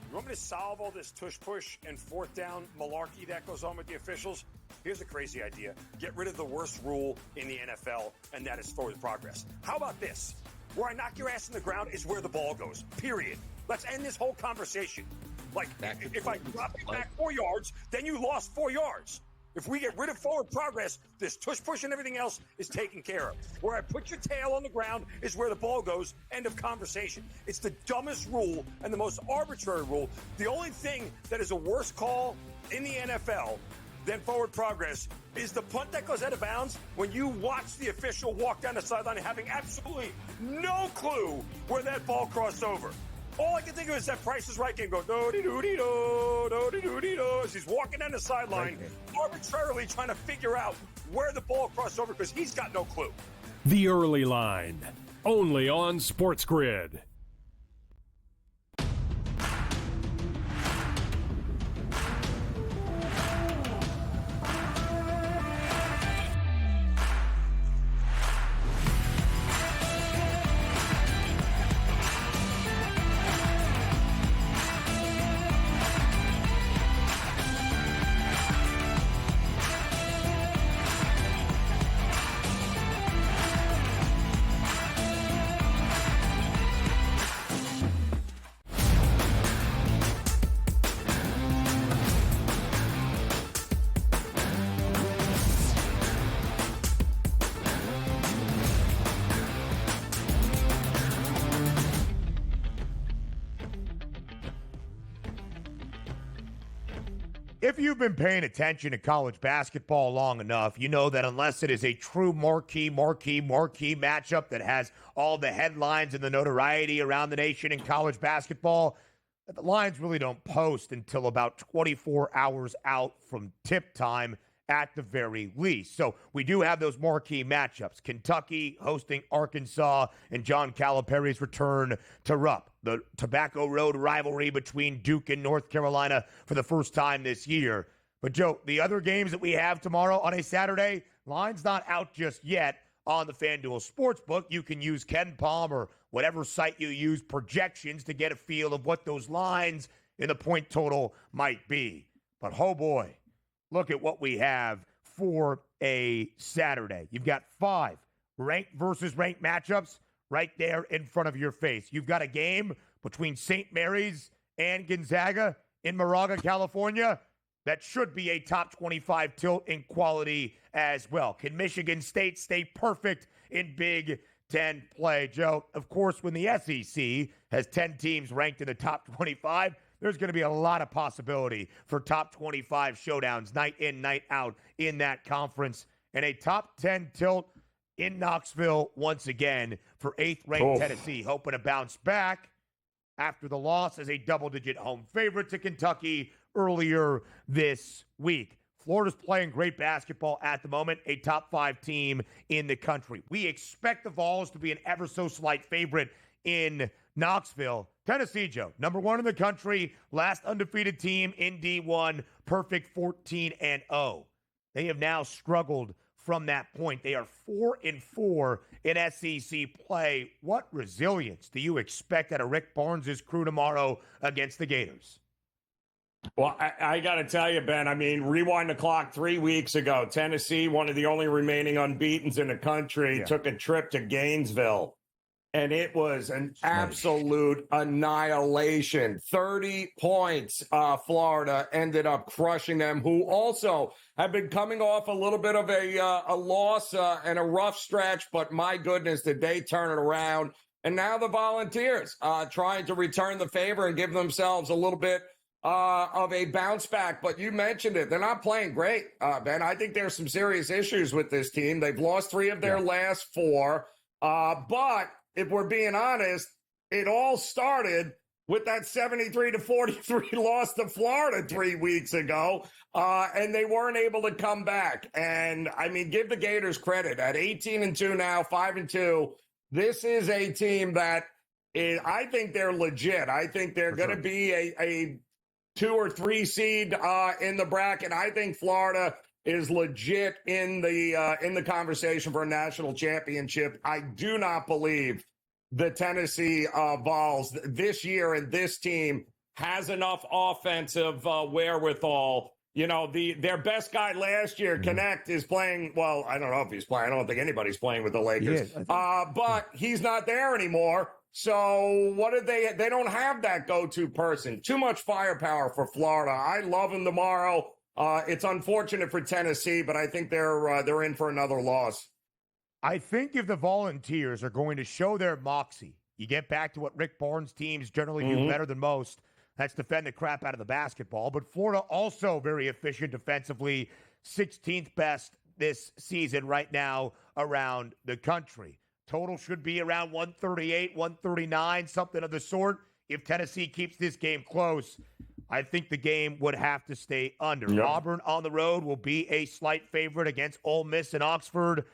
You want me to solve all this tush-push and fourth down malarkey that goes on with the officials? Here's a crazy idea. Get rid of the worst rule in the NFL, and that is forward progress. How about this? Where I knock your ass in the ground is where the ball goes, period. Let's end this whole conversation. Like, if I drop you back 4 yards, then you lost 4 yards. If we get rid of forward progress, this tush-push and everything else is taken care of. Where I put your tail on the ground is where the ball goes, end of conversation. It's the dumbest rule and the most arbitrary rule. The only thing that is a worse call in the NFL than forward progress is the punt that goes out of bounds when you watch the official walk down the sideline having absolutely no clue where that ball crossed over. All I can think of is that Price is Right game go do-de-do-de-do, do-de-do-de-do, as he's walking down the sideline, arbitrarily trying to figure out where the ball crossed over because he's got no clue.
The Early Line, only on SportsGrid.
If you've been paying attention to college basketball long enough, you know that unless it is a true marquee matchup that has all the headlines and the notoriety around the nation in college basketball, that the lines really don't post until about 24 hours out from tip time at the very least. So we do have those marquee matchups. Kentucky hosting Arkansas and John Calipari's return to Rupp. The Tobacco Road rivalry between Duke and North Carolina for the first time this year. But, Joe, the other games that we have tomorrow on a Saturday, line's not out just yet on the FanDuel Sportsbook. You can use Ken Palm or whatever site you use, projections, to get a feel of what those lines in the point total might be. But, oh boy, look at what we have for a Saturday. You've got 5 ranked versus ranked matchups right there in front of your face. You've got a game between St. Mary's and Gonzaga in Moraga, California. That should be a top 25 tilt in quality as well. Can Michigan State stay perfect in Big Ten play? Joe, of course, when the SEC has 10 teams ranked in the top 25, there's going to be a lot of possibility for top 25 showdowns night in, night out in that conference. And a top 10 tilt in Knoxville once again for 8th-ranked Tennessee, hoping to bounce back after the loss as a double-digit home favorite to Kentucky earlier this week. Florida's playing great basketball at the moment, a top 5 team in the country. We expect the Vols to be an ever so slight favorite in Knoxville. Tennessee, Joe, number 1 in the country, last undefeated team in D1, perfect 14-0. They have now struggled from that point. They are 4-4 in SEC play. What resilience do you expect out of Rick Barnes' crew tomorrow against the Gators?
Well, I got to tell you, Ben, I mean, rewind the clock 3 weeks ago. Tennessee, one of the only remaining unbeatens in the country, took a trip to Gainesville, and it was an absolute annihilation. 30 points. Florida ended up crushing them, who also have been coming off a little bit of a loss and a rough stretch, but my goodness, did they turn it around. And now the Volunteers trying to return the favor and give themselves a little bit of a bounce back. But you mentioned it. They're not playing great, Ben. I think there's some serious issues with this team. They've lost 3 of their last 4. But if we're being honest, it all started with that 73-43 loss to Florida 3 weeks ago. And they weren't able to come back. And, I mean, give the Gators credit. At 18-2 now, 5-2, this is a team that I think they're legit. I think they're going to be a 2 or 3 seed in the bracket. I think Florida is legit in the conversation for a national championship. I do not believe the Tennessee Vols this year and this team has enough offensive wherewithal. You know, their best guy last year, Connect, is playing. Well, I don't know if he's playing. I don't think anybody's playing with the Lakers. But he's not there anymore. So what did they don't have that go-to person. Too much firepower for Florida. I love them tomorrow. It's unfortunate for Tennessee, but I think they're in for another loss.
I think if the Volunteers are going to show their moxie, you get back to what Rick Barnes' teams generally do better than most. That's defend the crap out of the basketball. But Florida also very efficient defensively, 16th best this season right now around the country. Total should be around 138, 139, something of the sort. If Tennessee keeps this game close, I think the game would have to stay under. Yep. Auburn on the road will be a slight favorite against Ole Miss and Oxford.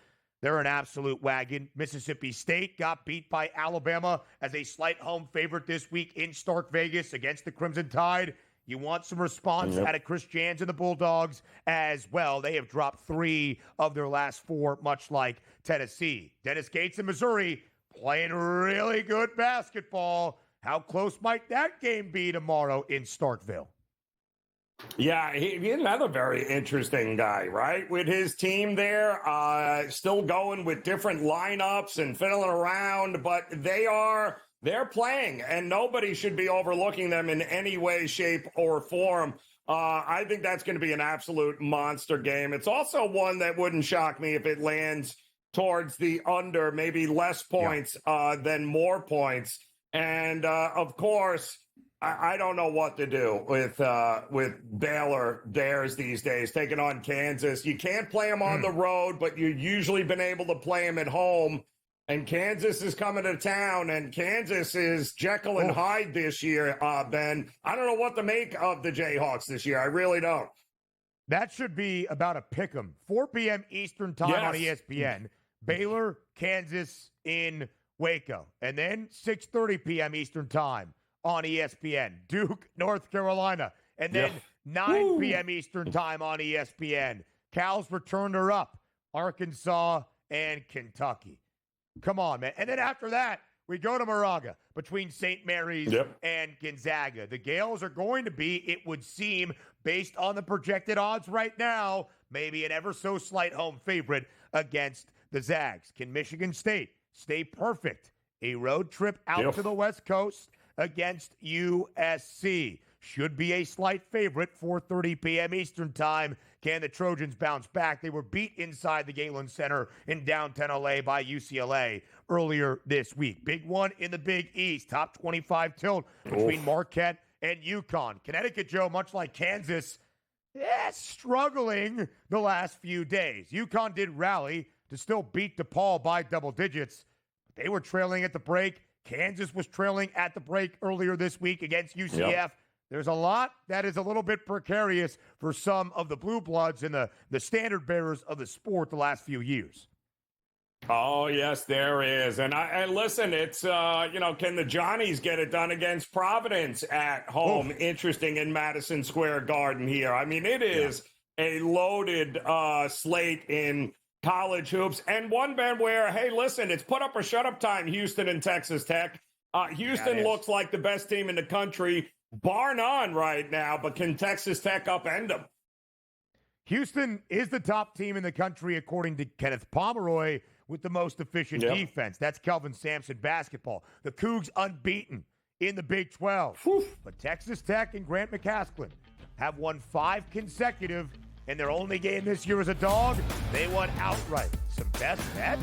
They're an absolute wagon. Mississippi State got beat by Alabama as a slight home favorite this week in Stark Vegas against the Crimson Tide. You want some response out of Chris Jans and the Bulldogs as well. They have dropped 3 of their last 4, much like Tennessee. Dennis Gates in Missouri playing really good basketball. How close might that game be tomorrow in Starkville?
Yeah, he's another very interesting guy, right? With his team there, still going with different lineups and fiddling around, but they're playing, and nobody should be overlooking them in any way, shape, or form. I think that's going to be an absolute monster game. It's also one that wouldn't shock me if it lands towards the under, maybe less points than more points. And, of course, I don't know what to do with Baylor Bears these days, taking on Kansas. You can't play them on the road, but you've usually been able to play them at home. And Kansas is coming to town, and Kansas is Jekyll and Hyde this year, Ben. I don't know what to make of the Jayhawks this year. I really don't.
That should be about a pick'em. 4 p.m. Eastern time on ESPN. Baylor, Kansas in Waco. And then 6:30 p.m. Eastern time on ESPN. Duke, North Carolina. And then 9 p.m. Eastern time on ESPN. Cal's returned her up. Arkansas and Kentucky. Come on, man. And then after that, we go to Moraga between St. Mary's and Gonzaga. The Gales are going to be, it would seem, based on the projected odds right now, maybe an ever so slight home favorite against the Zags. Can Michigan State stay perfect? A road trip out to the West Coast against USC. Should be a slight favorite, 4:30 p.m. Eastern time. Can the Trojans bounce back? They were beat inside the Galen Center in downtown LA by UCLA earlier this week. Big one in the Big East. Top 25 tilt between Marquette and UConn. Connecticut, Joe, much like Kansas, struggling the last few days. UConn did rally to still beat DePaul by double digits. They were trailing at the break. Kansas was trailing at the break earlier this week against UCF. Yep. There's a lot that is a little bit precarious for some of the blue bloods and the standard bearers of the sport the last few years.
Oh, yes, there is. And listen, it's, can the Johnnies get it done against Providence at home? Interesting in Madison Square Garden here. I mean, it is a loaded slate in college hoops. And one, Ben, where, hey, listen, it's put up or shut up time, Houston and Texas Tech. Houston looks like the best team in the country, bar none right now, but can Texas Tech upend them?
Houston is the top team in the country, according to Kenneth Pomeroy, with the most efficient defense. That's Kelvin Sampson basketball. The Cougs unbeaten in the Big 12. But Texas Tech and Grant McCaslin have won 5 consecutive, and their only game this year as a dog, they won outright. Some best bets?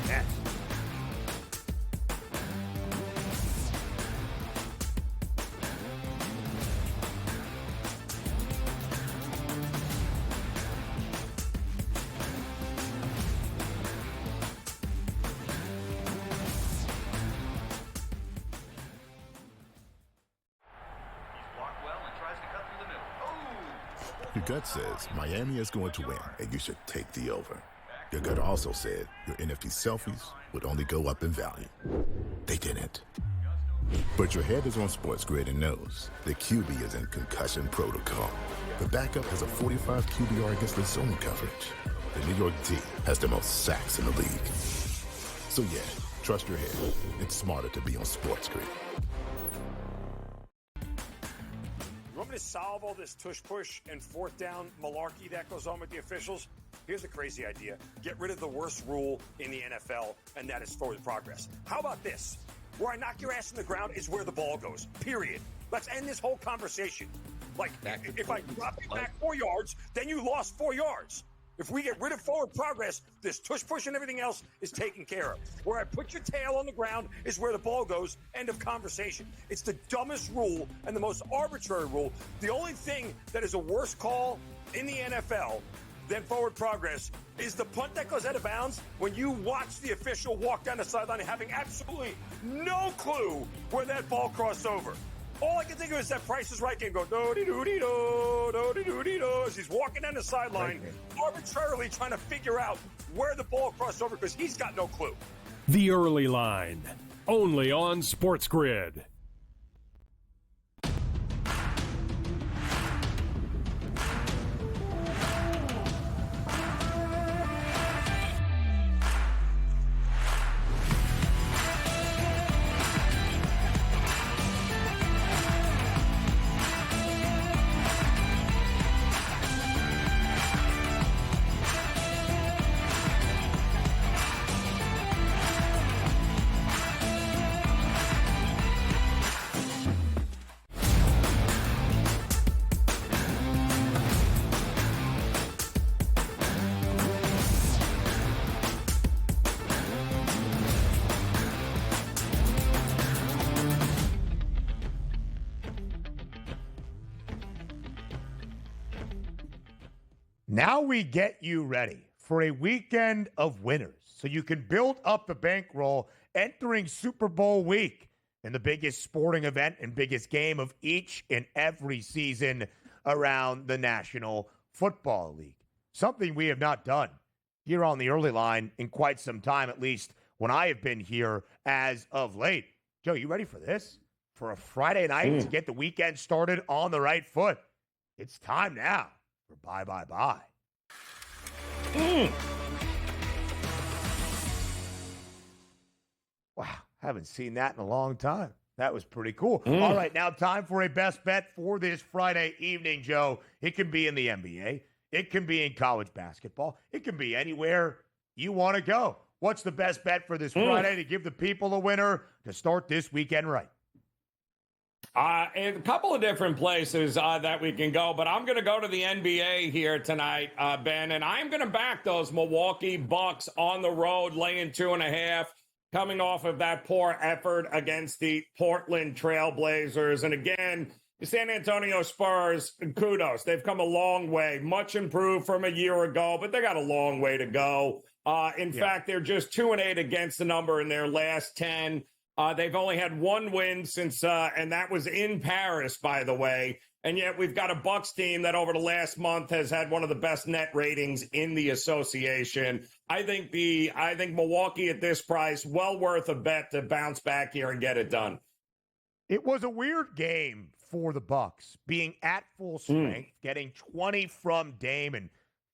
Next.
Your gut says Miami is going to win, and you should take the over. Your gut also said your NFT selfies would only go up in value. They didn't. But your head is on SportsGrid and knows the QB is in concussion protocol. The backup has a 45 QBR against the zone coverage. The New York D has the most sacks in the league. So yeah, trust your head. It's smarter to be on SportsGrid.
You want me to solve all this tush-push and fourth down malarkey that goes on with the officials? Here's a crazy idea. Get rid of the worst rule in the NFL, and that is forward progress. How about this? Where I knock your ass in the ground is where the ball goes, period. Let's end this whole conversation. Like, if I drop you back 4 yards, then you lost 4 yards. If we get rid of forward progress, this tush-push and everything else is taken care of. Where I put your tail on the ground is where the ball goes. End of conversation. It's the dumbest rule and the most arbitrary rule. The only thing that is a worse call in the NFL than forward progress is the punt that goes out of bounds when you watch the official walk down the sideline having absolutely no clue where that ball crossed over. All I can think of is that Price is Right game going do-de-do-de-do, do-de-do-de-do, as he's walking down the sideline, arbitrarily trying to figure out where the ball crossed over because he's got no clue.
The Early Line, only on SportsGrid.
Now we get you ready for a weekend of winners so you can build up the bankroll entering Super Bowl week and the biggest sporting event and biggest game of each and every season around the National Football League. Something we have not done here on the Early Line in quite some time, at least when I have been here as of late. Joe, you ready for this? For a Friday night to get the weekend started on the right foot. It's time now for Bye, Bye, Bye. Wow, haven't seen that in a long time. That was pretty cool. All right, now time for a best bet for this Friday evening, Joe. It can be in the NBA. It can be in college basketball. It can be anywhere you want to go. What's the best bet for this Friday to give the people a winner to start this weekend right?
A couple of different places that we can go, but I'm going to go to the NBA here tonight, Ben, and I'm going to back those Milwaukee Bucks on the road, laying 2.5, coming off of that poor effort against the Portland Trailblazers. And again, the San Antonio Spurs, kudos. They've come a long way, much improved from a year ago, but they got a long way to go. In fact, they're just 2-8 against the number in their last 10. They've only had one win since, and that was in Paris, by the way. And yet we've got a Bucks team that over the last month has had one of the best net ratings in the association. I think Milwaukee at this price, well worth a bet to bounce back here and get it done.
It was a weird game for the Bucks, being at full strength, getting 20 from Dame and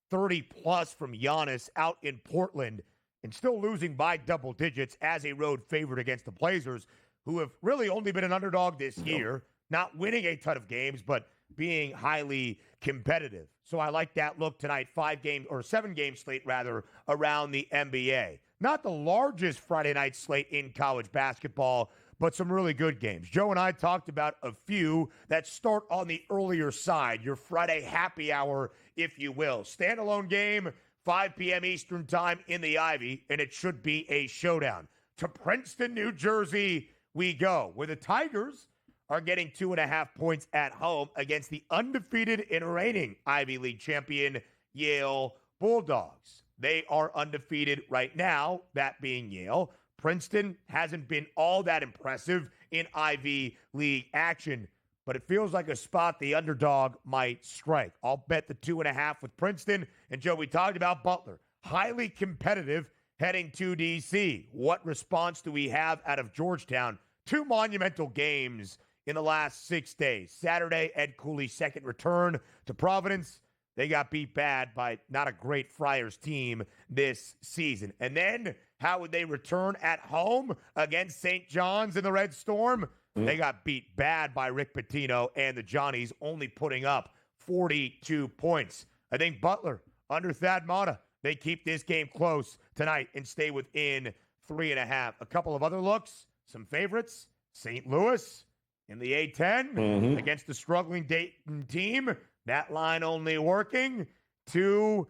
30 plus from Giannis out in Portland, and still losing by double digits as a road favorite against the Blazers, who have really only been an underdog this year, not winning a ton of games, but being highly competitive. So I like that look tonight, 7-game slate rather, around the NBA. Not the largest Friday night slate in college basketball, but some really good games. Joe and I talked about a few that start on the earlier side, your Friday happy hour, if you will. Standalone game, 5 p.m. Eastern time in the Ivy, and it should be a showdown. To Princeton, New Jersey, we go, where the Tigers are getting 2.5 points at home against the undefeated and reigning Ivy League champion, Yale Bulldogs. They are undefeated right now, that being Yale. Princeton hasn't been all that impressive in Ivy League action, but it feels like a spot the underdog might strike. I'll bet the 2.5 with Princeton. And Joe, we talked about Butler. Highly competitive heading to D.C. What response do we have out of Georgetown? 2 monumental games in the last 6 days. Saturday, Ed Cooley's second return to Providence. They got beat bad by not a great Friars team this season. And then how would they return at home against St. John's in the Red Storm? They got beat bad by Rick Pitino and the Johnnies, only putting up 42 points. I think Butler, under Thad Matta, they keep this game close tonight and stay within 3.5. A couple of other looks, some favorites. St. Louis in the A-10 against the struggling Dayton team. That line only working to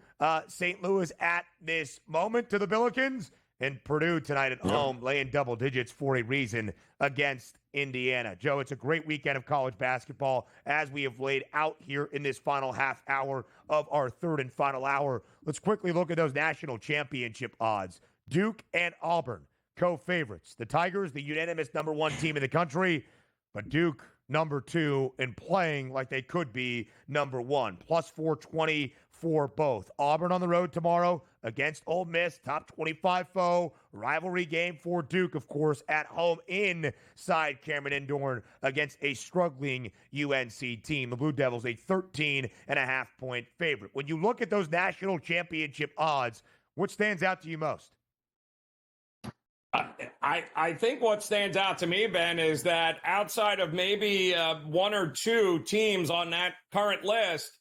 St. Louis at this moment to the Billikens. And Purdue tonight at home laying double digits for a reason against Indiana. Joe, it's a great weekend of college basketball as we have laid out here in this final half hour of our third and final hour. Let's quickly look at those national championship odds. Duke and Auburn, co-favorites. The Tigers, the unanimous number 1 team in the country, but Duke number 2 and playing like they could be number 1. Plus 420 for both. Auburn on the road tomorrow against Ole Miss, top 25 foe. Rivalry game for Duke, of course, at home inside Cameron Indoor against a struggling UNC team. The Blue Devils, a 13.5-point favorite. When you look at those national championship odds, what stands out to you most?
I think what stands out to me, Ben, is that outside of maybe 1 or 2 teams on that current list,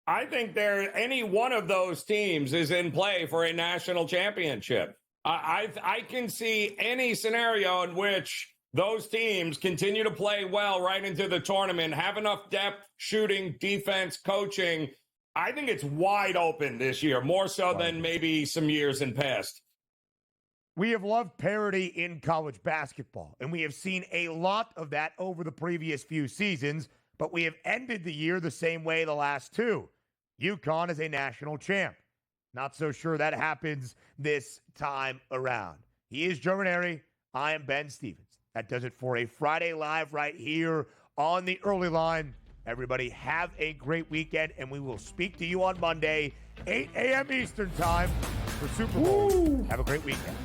I think any one of those teams is in play for a national championship. I can see any scenario in which those teams continue to play well right into the tournament, have enough depth, shooting, defense, coaching. I think it's wide open this year, more so than maybe some years in past.
We have loved parity in college basketball, and we have seen a lot of that over the previous few seasons, but we have ended the year the same way the last 2. UConn is a national champ. Not so sure that happens this time around. He is Joe Ranieri. I am Ben Stevens. That does it for a Friday Live right here on the early line. Everybody have a great weekend, and we will speak to you on Monday, 8 a.m. Eastern time for Super Bowl. Have a great weekend.